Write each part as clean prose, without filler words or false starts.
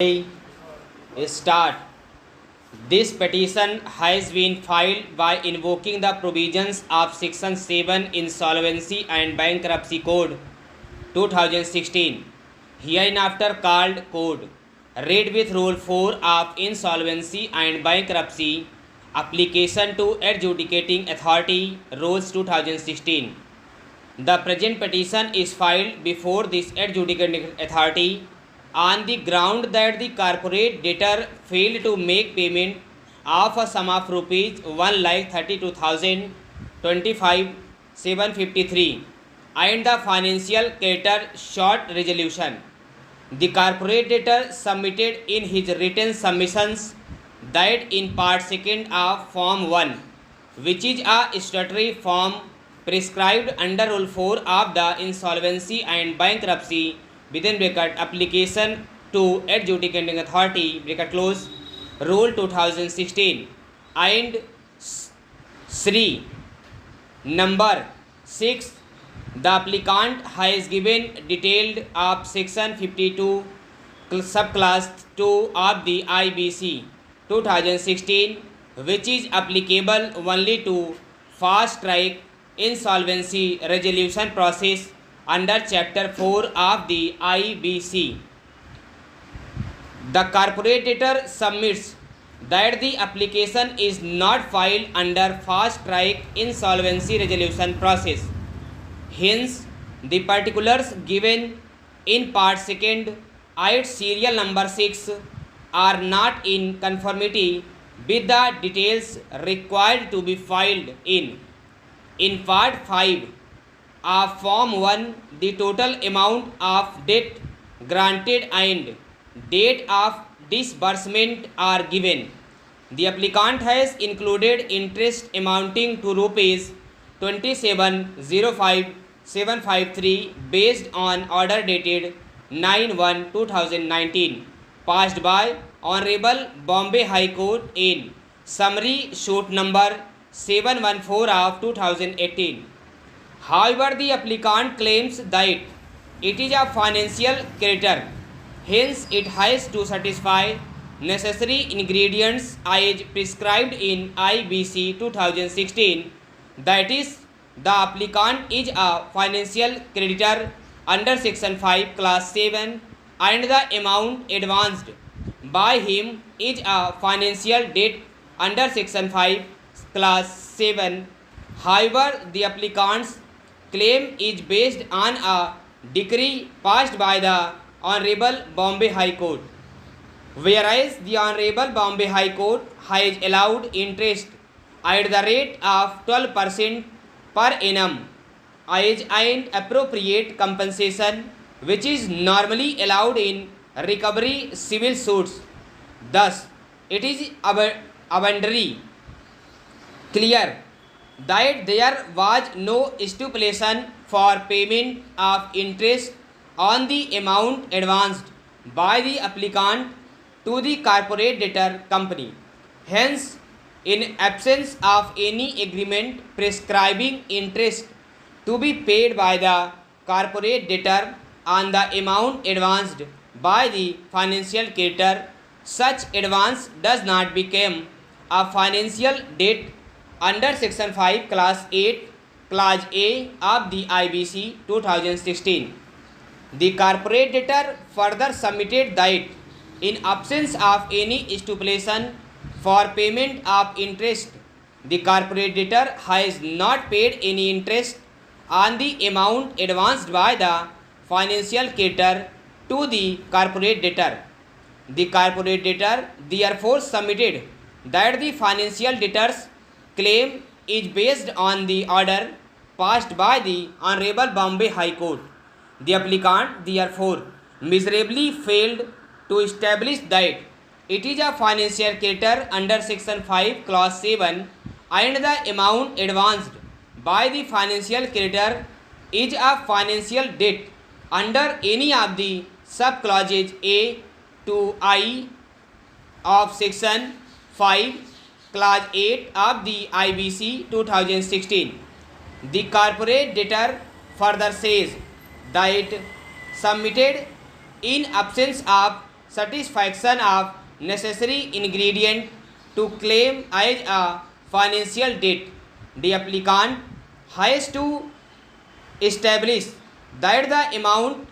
Start. This petition has been filed by invoking the provisions of Section 7 Insolvency and Bankruptcy Code 2016, hereinafter called Code, read with Rule 4 of Insolvency and Bankruptcy Application to Adjudicating Authority Rules 2016. The present petition is filed before this adjudicating authority on the ground that the corporate debtor failed to make payment of a sum of rupees 1,32,025,753 and the financial creditor short resolution. The corporate debtor submitted in his written submissions that in Part 2 of Form 1, which is a statutory form prescribed under Rule 4 of the Insolvency and Bankruptcy application to adjudicating authority Rule 2016 and 3 number 6, the applicant has given detailed of Section 52 subclass 2 of the IBC 2016, which is applicable only to fast track insolvency resolution process under Chapter 4 of the IBC. The corporate debtor submits that the application is not filed under fast track insolvency resolution process. Hence, the particulars given in Part 2 at serial number 6 are not in conformity with the details required to be filed in Part 5 of Form 1, the total amount of debt granted and date of disbursement are given. The applicant has included interest amounting to rupees 27,05,753 based on order dated 9/1/2019, passed by Honorable Bombay High Court in Summary Suit number 714 of 2018. However, the applicant claims that it is a financial creditor, hence it has to satisfy necessary ingredients as prescribed in IBC 2016, that is, the applicant is a financial creditor under Section 5 Class 7 and the amount advanced by him is a financial debt under Section 5 Class 7. However, the applicant's claim is based on a decree passed by the Honorable Bombay High Court, whereas the Honorable Bombay High Court has allowed interest at the rate of 12% per annum as an appropriate compensation, which is normally allowed in recovery civil suits. Thus, it is abundantly clear that there was no stipulation for payment of interest on the amount advanced by the applicant to the corporate debtor company. Hence, in absence of any agreement prescribing interest to be paid by the corporate debtor on the amount advanced by the financial creditor, such advance does not become a financial debt under Section 5 Class 8 Clause A of the IBC 2016. The corporate debtor further submitted that in absence of any stipulation for payment of interest, the corporate debtor has not paid any interest on the amount advanced by the financial creditor to the corporate debtor. The corporate debtor therefore submitted that the financial debtor's claim is based on the order passed by the Honorable Bombay High Court. The applicant therefore miserably failed to establish that it is a financial creditor under Section 5 Clause 7 and the amount advanced by the financial creditor is a financial debt under any of the subclauses A to I of Section 5 Clause 8 of the IBC 2016. The corporate debtor further says that submitted in absence of satisfaction of necessary ingredient to claim as a financial debt, the applicant has to establish that the amount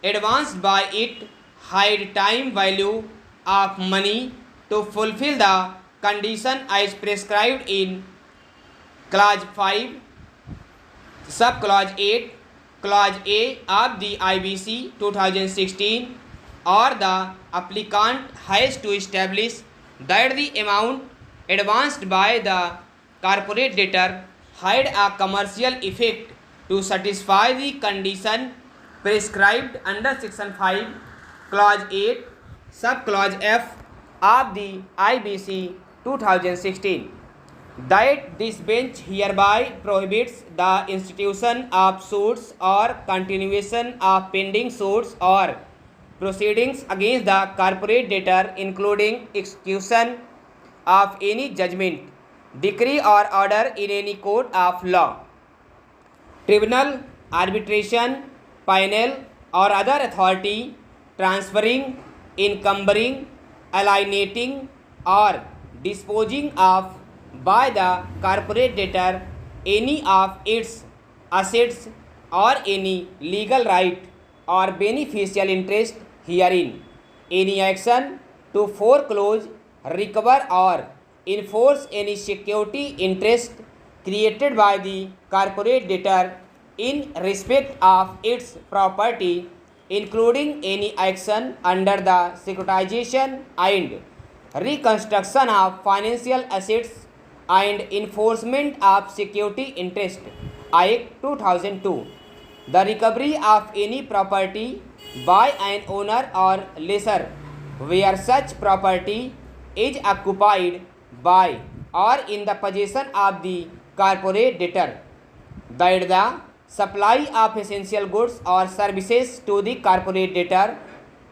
advanced by it had time value of money to fulfill the condition as prescribed in clause 5 subclause 8 clause A of the IBC 2016, or the applicant has to establish that the amount advanced by the corporate debtor had a commercial effect to satisfy the condition prescribed under section 5 clause 8 subclause F of the IBC 2016, that this bench hereby prohibits the institution of suits or continuation of pending suits or proceedings against the corporate debtor, including execution of any judgment, decree or order in any court of law, tribunal, arbitration, panel or other authority transferring, encumbering, alienating or disposing of by the corporate debtor any of its assets or any legal right or beneficial interest herein, any action to foreclose, recover or enforce any security interest created by the corporate debtor in respect of its property, including any action under the securitization and reconstruction of financial assets and enforcement of security interest Act 2002, the recovery of any property by an owner or lessor where such property is occupied by or in the possession of the corporate debtor, that the supply of essential goods or services to the corporate debtor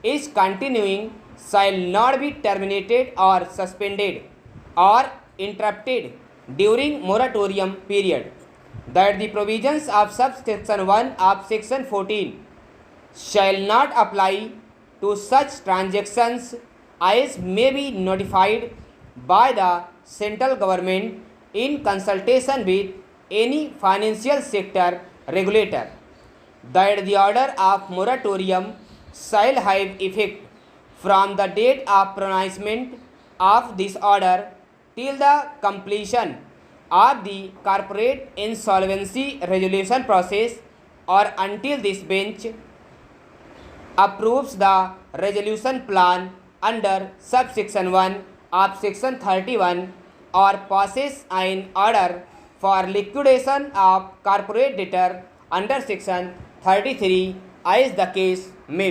is continuing shall not be terminated or suspended or interrupted during moratorium period, that the provisions of subsection 1 of section 14 shall not apply to such transactions as may be notified by the central government in consultation with any financial sector regulator, that the order of moratorium shall have effect from the date of pronouncement of this order till the completion of the corporate insolvency resolution process or until this bench approves the resolution plan under subsection 1 of section 31 or passes an order for liquidation of corporate debtor under section 33 as the case may be.